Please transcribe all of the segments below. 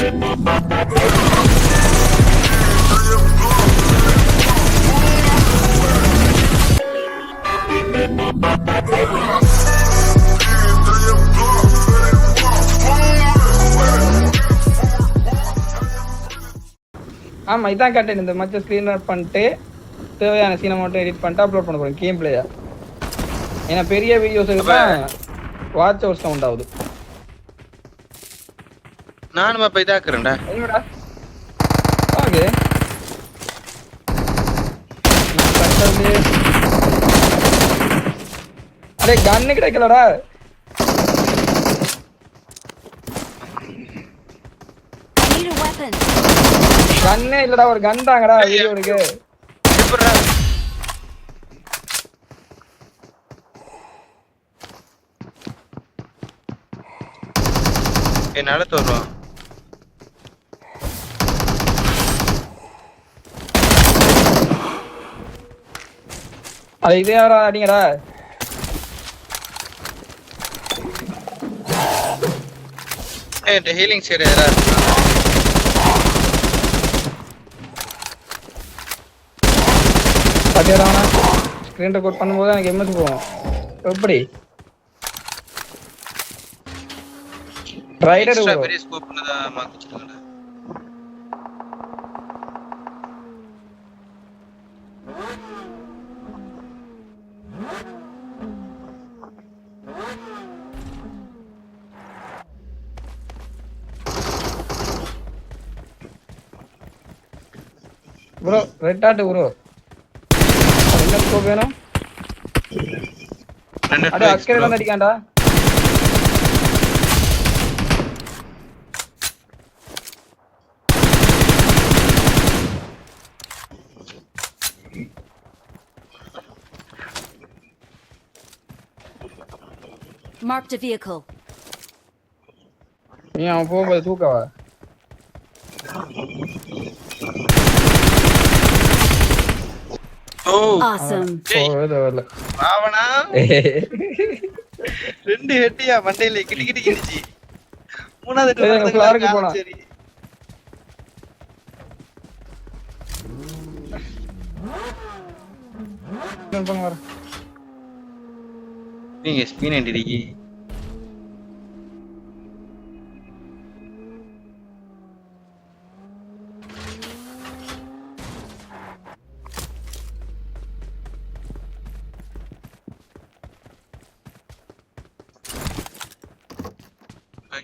ஆமா இதான் கண்டென்ட். இந்த மச்ச ஸ்கிரீன் ரெக்கார்ட் பண்ணிட்டு தேவையான சீனை மட்டும் எடிட் பண்ணிட்டு அப்லோட் பண்ண போறேன் கேம் பிளேயா. ஏன்னா பெரிய வீடியோஸ் தான் வாட்ச் ஹவர்ஸ் கவுண்ட் ஆகுது. நானும் அப்ப இதாக்குறேன்டா. என்னடா ஓகே அடே கன்னு கிடைக்கலடா. கன்னே இல்லடா, ஒரு கன் தாங்கடா வீடியோனுக்கு. எப்படிடா என்னால தோறும் அது இதே யாரா அடிங்கடா. ஏய் ஹீலிங் சைடு யாரா இருக்கா? பாத்தியாடா ஸ்கிரீன் ரெக்கார்ட் பண்ணும்போது எனக்கு எம்எஸ் போகும். எப்படி ரைடர் எக்ஸ்ட்ரா பெரிய ஸ்கோப் பண்ணதா மாத்திச்சிருக்கடா. ப்ரோ ரெட் டாட் ப்ரோ என்ன ஸ்கோப் வேணும்? அட அக்கறை வந்து அடிக்காண்டா. Marked a vehicle. நீ அவன் போகும்போது தூக்கவா? Awesome. பாவனா ரெண்டு ஹெட்டியா மண்டையில கிட்டி கிட்டி கிடிச்சி. மூணாவது ஃப்ளாருக்கு போனா. சரி போங்க வர. நீங்க ஸ்பின் அடிக்கி.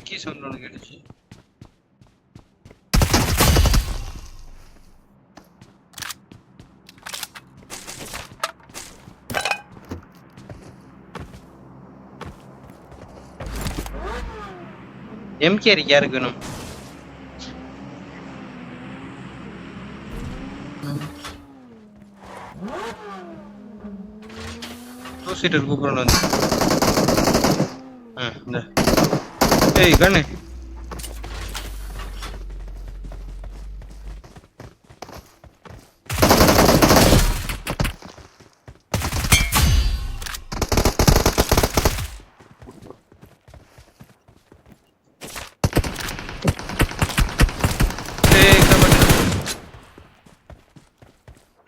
கீ சவுண்ட் ஒன்று கேட்டுச்சு. எம்கே யாருக்கு வேணும்? டூ சீட்டர் கூப்பிடணும் வந்து. இந்த ஏய் கண்ணு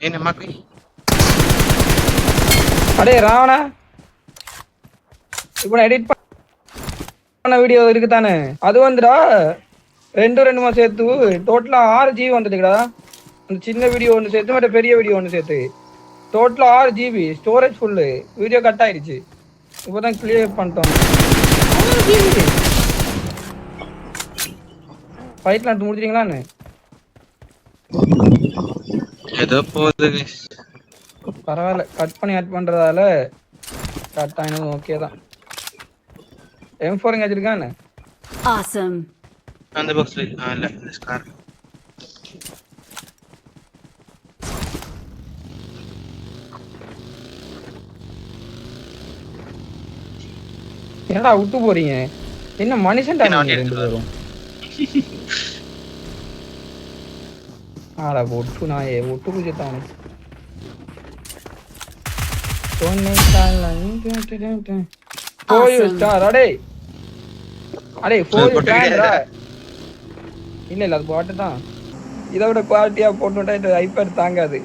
என்ன மக்கள். அடே ராவணா இப்போ எடிட் பண்ண வீடியோ இருக்குதானே அது வந்துடா. ரெண்டு மாசம் சேர்த்து டோட்டலா 6 GB வந்துடுங்கடா. அந்த சின்ன வீடியோ ஒன்று சேர்த்து மற்ற பெரிய வீடியோ ஒன்று சேர்த்து டோட்டலா 6 GB storage full. Video cut ஆயிடுச்சு. இப்போதான் கிளியர் பண்ணிட்டோம். ஃபைட்லாம் முடிச்சிட்டீங்களான்னு? ஏதோ போகுது. பரவாயில்ல கட் பண்ணி ஆட் பண்றதால கட் ஆயினது ஓகே தான். M4 எங்க வச்சிருக்கானே? Awesome. அந்த பாக்ஸ்ல இல்ல இந்த ஸ்கார். என்னடா விட்டு போறீங்க? என்ன மனுஷன்டா நீங்க ரெண்டு பேரும்? ஆடா ஒட்டு நாயே ஒட்டு குஜிட்டானே. Awesome. For you star, அடே 4 ஸ்டார். இல்ல இல்ல அது பாட்டு தான். இதை விட குவாலிட்டியா போட்டுட்டா இந்த ஐபேட் தாங்காது.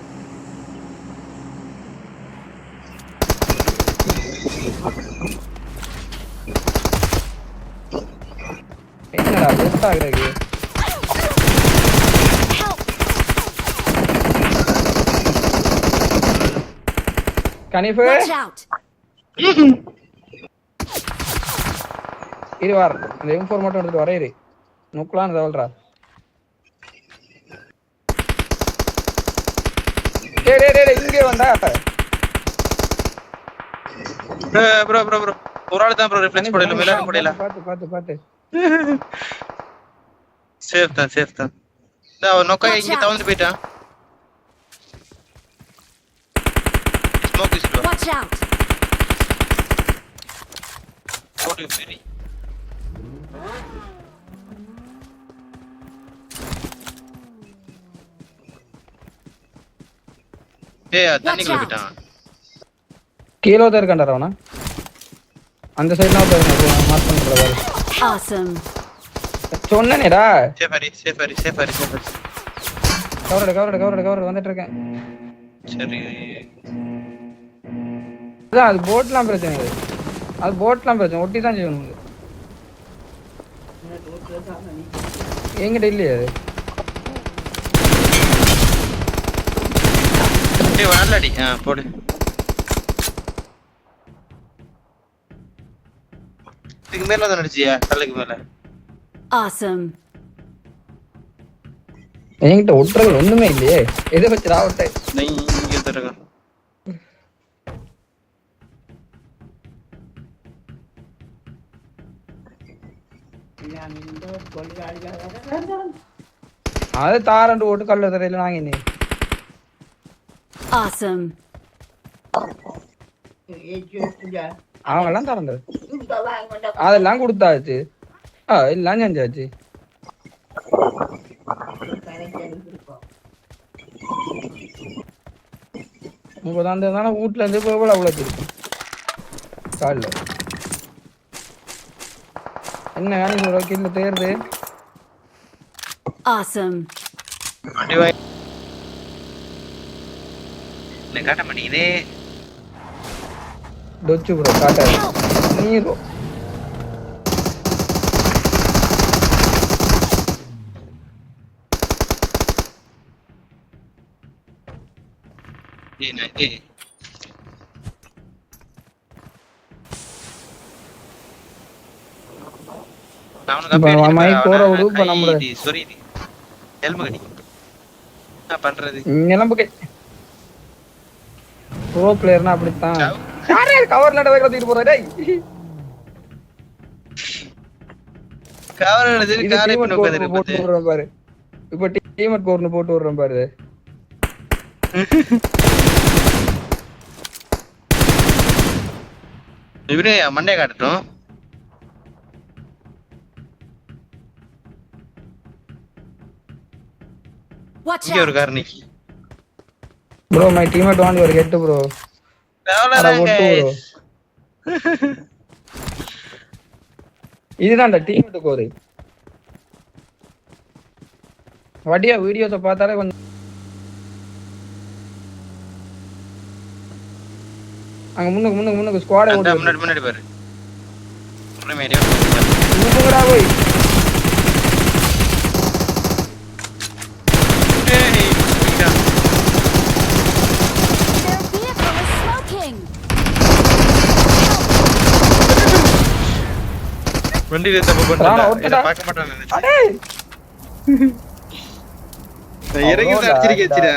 என்னடா பெஸ்ட் ஆகுறது கனிஃபு Watch out! இரு வார் அந்த M4 மட்டும் எடுத்துட்டு வரேன். இரு நுக்கலான்னு தவல்றா. டேய் இங்கே வந்தா ப்ரோ ஒரு ஆளு தான் ப்ரோ ரிஃப்ளெக்ஸ் போடல மேல போடல. பாத்து சேஃப் தான். நான் நோக்கா இங்க தவந்து போய்ட்டான். Smoke is bro. Watch out! ஓடி சரி. தண்ணிக்குள்ள போய்ட்டான். கீழே தான் இருக்கான்டா அவனா. அந்த சைடுல பாருங்க மார்க் பண்றத பாரு. Awesome. சொன்னேனேடா. சேஃபாரி. கவர் வந்துட்டு இருக்கேன். சரி. அது போட்லாம் பிரச்சனை இல்லை. அது போட்லாம் பிரச்சனை ஒட்டி தான் செய்யணும். எங்கிட்ட இல்லையா அது? வரலடி போடு. இதுக்கு மேல வந்து நடிச்சியா கல்லுக்கு மேல. Awesome. என்கிட்ட ஒட்டுறது ஒண்ணுமே இல்லையே. எதை வச்சு ராவட்டை நீ இங்க தரங்க. அது தாரண்டு ஓட்டு கல்ல தரையில நாங்க இன்னி. Awesome. அவங்க எல்லாம் தரண்டு அதெல்லாம் கொடுத்தாச்சு. எல்லாம் செஞ்சாச்சு. தானே வீட்டுல இருந்து போய் அவ்வளவு வச்சிருக்கேன் காலில். என்ன வேணும் சொல்ற கீழே தேர்து. Awesome. காட்ட மாட்டேங்குதே. டொச்சு ப்ரோ காட்டாது நீரோ. ப்ரோ பிளேயர்னா அப்படித்தான். கவர் நட வைக்க தூக்கிட்டு போறா டேய். கவர் நடந்து காரை பின்ன போட்டு விடுறேன் பாரு. இப்போ டீமட் கோர்னு போட்டு விடுறேன் பாரு. இவரே மண்டே காட்டட்டும். Watch இங்க ஒரு out! காரணி. Bro, my teammate want your get bro. இதுதான் டீமேட் கோர். வடியா வீடியோஸ பார்த்தாலே கொஞ்சம் அங்க முன்னுக்கு ஸ்குவாட் ஓடுது. முன்னாடி பாரு. முன்னாடி முன்னுக்குடா போய். வண்டில தப்பு பண்ணானே. இத பார்க்க மாட்டானே. அடே. இறங்கி அடிச்சிருக்கேன்டா.